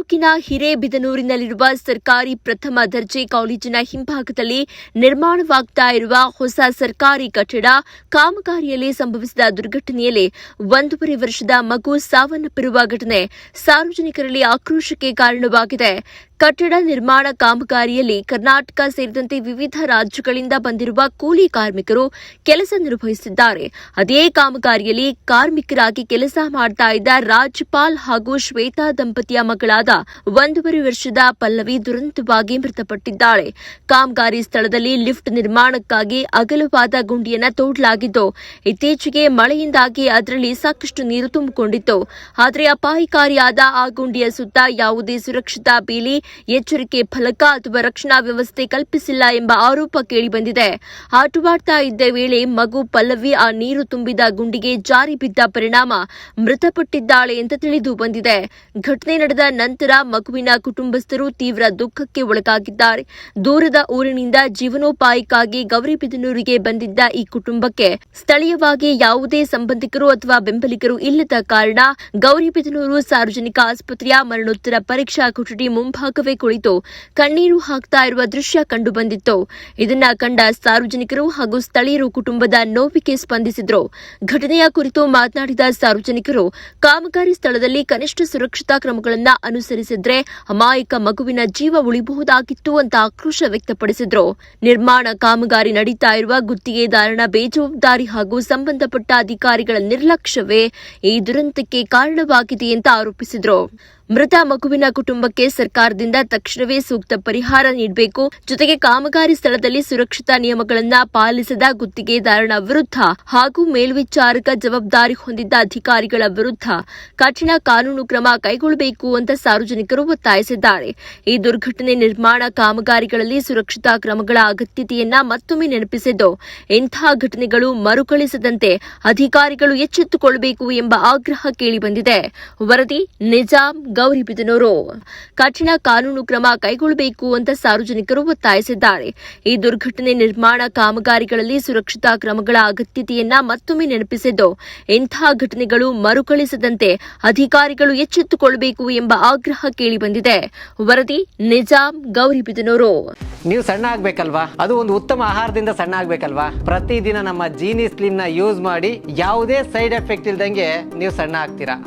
ತಾಲೂಕಿನ ಹಿರೇಬಿದನೂರಿನಲ್ಲಿರುವ ಸರ್ಕಾರಿ ಪ್ರಥಮ ದರ್ಜೆ ಕಾಲೇಜಿನ ಹಿಂಭಾಗದಲ್ಲಿ ನಿರ್ಮಾಣವಾಗ್ತಾ ಇರುವ ಹೊಸ ಸರ್ಕಾರಿ ಕಟ್ಟಡ ಕಾಮಗಾರಿಯಲ್ಲಿ ಸಂಭವಿಸಿದ ದುರ್ಘಟನೆಯಲ್ಲಿ 1.5 ವರ್ಷದ ಮಗು ಸಾವನ್ನಪ್ಪಿರುವ ಘಟನೆ ಸಾರ್ವಜನಿಕರಲ್ಲಿ ಆಕ್ರೋಶಕ್ಕೆ ಕಾರಣವಾಗಿದೆ. ಕಟ್ಟಡ ನಿರ್ಮಾಣ ಕಾಮಗಾರಿಯಲ್ಲಿ ಕರ್ನಾಟಕ ಸೇರಿದಂತೆ ವಿವಿಧ ರಾಜ್ಯಗಳಿಂದ ಬಂದಿರುವ ಕೂಲಿ ಕಾರ್ಮಿಕರು ಕೆಲಸ ನಿರ್ವಹಿಸಿದ್ದಾರೆ. ಅದೇ ಕಾಮಗಾರಿಯಲ್ಲಿ ಕಾರ್ಮಿಕರಾಗಿ ಕೆಲಸ ಮಾಡ್ತಾ ಇದ್ದ ರಾಜ್ಪಾಲ್ ಹಾಗೂ ಶ್ವೇತಾ ದಂಪತಿಯ ಮಗಳಾದ 1.5 ವರ್ಷದ ಪಲ್ಲವಿ ದುರಂತವಾಗಿ ಮೃತಪಟ್ಟಿದ್ದಾಳೆ. ಕಾಮಗಾರಿ ಸ್ಥಳದಲ್ಲಿ ಲಿಫ್ಟ್ ನಿರ್ಮಾಣಕ್ಕಾಗಿ ಅಗಲವಾದ ಗುಂಡಿಯನ್ನು ತೋಡಲಾಗಿದ್ದು, ಇತ್ತೀಚೆಗೆ ಮಳೆಯಿಂದಾಗಿ ಅದರಲ್ಲಿ ಸಾಕಷ್ಟು ನೀರು ತುಂಬಿಕೊಂಡಿತ್ತು. ಆದರೆ ಅಪಾಯಕಾರಿಯಾದ ಆ ಗುಂಡಿಯ ಸುತ್ತ ಯಾವುದೇ ಸುರಕ್ಷತಾ ಬೇಲಿ, ಎಚ್ಚರಿಕೆ ಫಲಕ ಅಥವಾ ರಕ್ಷಣಾ ವ್ಯವಸ್ಥೆ ಕಲ್ಪಿಸಿಲ್ಲ ಎಂಬ ಆರೋಪ ಕೇಳಿಬಂದಿದೆ. ಆಟವಾಡ್ತಾ ಇದ್ದ ವೇಳೆ ಮಗು ಪಲ್ಲವಿ ಆ ನೀರು ತುಂಬಿದ ಗುಂಡಿಗೆ ಜಾರಿ ಬಿದ್ದ ಪರಿಣಾಮ ಮೃತಪಟ್ಟಿದ್ದಾಳೆ ಅಂತ ತಿಳಿದು ಬಂದಿದೆ. ಘಟನೆ ನಡೆದ ನಂತರ ಮಗುವಿನ ಕುಟುಂಬಸ್ಥರು ತೀವ್ರ ದುಃಖಕ್ಕೆ ಒಳಗಾಗಿದ್ದಾರೆ. ದೂರದ ಊರಿನಿಂದ ಜೀವನೋಪಾಯಕ್ಕಾಗಿ ಗೌರಿಬಿದನೂರಿಗೆ ಬಂದಿದ್ದ ಈ ಕುಟುಂಬಕ್ಕೆ ಸ್ಥಳೀಯವಾಗಿ ಯಾವುದೇ ಸಂಬಂಧಿಕರು ಅಥವಾ ಬೆಂಬಲಿಗರು ಇಲ್ಲದ ಕಾರಣ ಗೌರಿಬಿದನೂರು ಸಾರ್ವಜನಿಕ ಆಸ್ಪತ್ರೆಯ ಮರಣೋತ್ತರ ಪರೀಕ್ಷಾ ಕೊಠಡಿ ಮುಂಭಾಗವೇ ಕುಳಿತು ಕಣ್ಣೀರು ಹಾಕ್ತಾ ಇರುವ ದೃಶ್ಯ ಕಂಡುಬಂದಿತ್ತು. ಇದನ್ನ ಕಂಡ ಸಾರ್ವಜನಿಕರು ಹಾಗೂ ಸ್ಥಳೀಯರು ಕುಟುಂಬದ ನೋವಿಗೆ ಸ್ಪಂದಿಸಿದ್ರು. ಘಟನೆಯ ಕುರಿತು ಮಾತನಾಡಿದ ಸಾರ್ವಜನಿಕರು, ಕಾಮಗಾರಿ ಸ್ಥಳದಲ್ಲಿ ಕನಿಷ್ಠ ಸುರಕ್ಷತಾ ಕ್ರಮಗಳನ್ನು ಅನುಸರಿಸಿದ್ರೆ ಅಮಾಯಕ ಮಗುವಿನ ಜೀವ ಉಳಿಬಹುದಾಗಿತ್ತು ಅಂತ ಆಕ್ರೋಶ ವ್ಯಕ್ತಪಡಿಸಿದ್ರು. ನಿರ್ಮಾಣ ಕಾಮಗಾರಿ ನಡೀತಾ ಇರುವ ಗುತ್ತಿಗೆದಾರನ ಬೇಜವಾಬ್ದಾರಿ ಹಾಗೂ ಸಂಬಂಧಪಟ್ಟ ಅಧಿಕಾರಿಗಳ ನಿರ್ಲಕ್ಷ್ಯವೇ ಈ ದುರಂತಕ್ಕೆ ಕಾರಣವಾಗಿದೆ ಅಂತ ಆರೋಪಿಸಿದ್ರು. ಮೃತ ಮಗುವಿನ ಕುಟುಂಬಕ್ಕೆ ಸರ್ಕಾರದಿಂದ ತಕ್ಷಣವೇ ಸೂಕ್ತ ಪರಿಹಾರ ನೀಡಬೇಕು. ಜೊತೆಗೆ ಕಾಮಗಾರಿ ಸ್ಥಳದಲ್ಲಿ ಸುರಕ್ಷತಾ ನಿಯಮಗಳನ್ನು ಪಾಲಿಸದ ಗುತ್ತಿಗೆದಾರನ ವಿರುದ್ಧ ಹಾಗೂ ಮೇಲ್ವಿಚಾರಕ ಜವಾಬ್ದಾರಿ ಹೊಂದಿದ್ದ ಅಧಿಕಾರಿಗಳ ವಿರುದ್ಧ ಕಠಿಣ ಕಾನೂನು ಕ್ರಮ ಕೈಗೊಳ್ಳಬೇಕು ಅಂತ ಸಾರ್ವಜನಿಕರು ಒತ್ತಾಯಿಸಿದ್ದಾರೆ. ಈ ದುರ್ಘಟನೆ ನಿರ್ಮಾಣ ಕಾಮಗಾರಿಗಳಲ್ಲಿ ಸುರಕ್ಷತಾ ಕ್ರಮಗಳ ಅಗತ್ಯತೆಯನ್ನ ಮತ್ತೊಮ್ಮೆ ನೆನಪಿಸಿದ್ದು, ಇಂತಹ ಘಟನೆಗಳು ಮರುಕಳಿಸದಂತೆ ಅಧಿಕಾರಿಗಳು ಎಚ್ಚೆತ್ತುಕೊಳ್ಳಬೇಕು ಎಂಬ ಆಗ್ರಹ ಕೇಳಿಬಂದಿದೆ. ವರದಿ ನಿಜಾಂ, ಗೌರಿಬಿದನೂರು. ಕಠಿಣ ಕಾನೂನು ಕ್ರಮ ಕೈಗೊಳ್ಳಬೇಕು ಅಂತ ಸಾರ್ವಜನಿಕರು ಒತ್ತಾಯಿಸಿದ್ದಾರೆ. ಈ ದುರ್ಘಟನೆ ನಿರ್ಮಾಣ ಕಾಮಗಾರಿಗಳಲ್ಲಿ ಸುರಕ್ಷತಾ ಕ್ರಮಗಳ ಅಗತ್ಯತೆಯನ್ನ ಮತ್ತೊಮ್ಮೆ ನೆನಪಿಸಿದ್ದು, ಇಂತಹ ಘಟನೆಗಳು ಮರುಕಳಿಸದಂತೆ ಅಧಿಕಾರಿಗಳು ಎಚ್ಚೆತ್ತುಕೊಳ್ಳಬೇಕು ಎಂಬ ಆಗ್ರಹ ಕೇಳಿಬಂದಿದೆ. ವರದಿ ನಿಜಾಂ, ಗೌರಿಬಿದನೂರು. ನೀವು ಸಣ್ಣ ಆಗ್ಬೇಕಲ್ವಾ? ಅದು ಒಂದು ಉತ್ತಮ ಆಹಾರದಿಂದ ಸಣ್ಣ ಆಗ್ಬೇಕಲ್ವಾ? ಪ್ರತಿದಿನ ನಮ್ಮ ಜೀನಿ ಸ್ಲಿಮ್ ನ ಯೂಸ್ ಮಾಡಿ ಯಾವುದೇ ಸೈಡ್ ಎಫೆಕ್ಟ್ ಇಲ್ದಂಗೆ ನೀವು ಸಣ್ಣ ಆಗ್ತೀರಾ.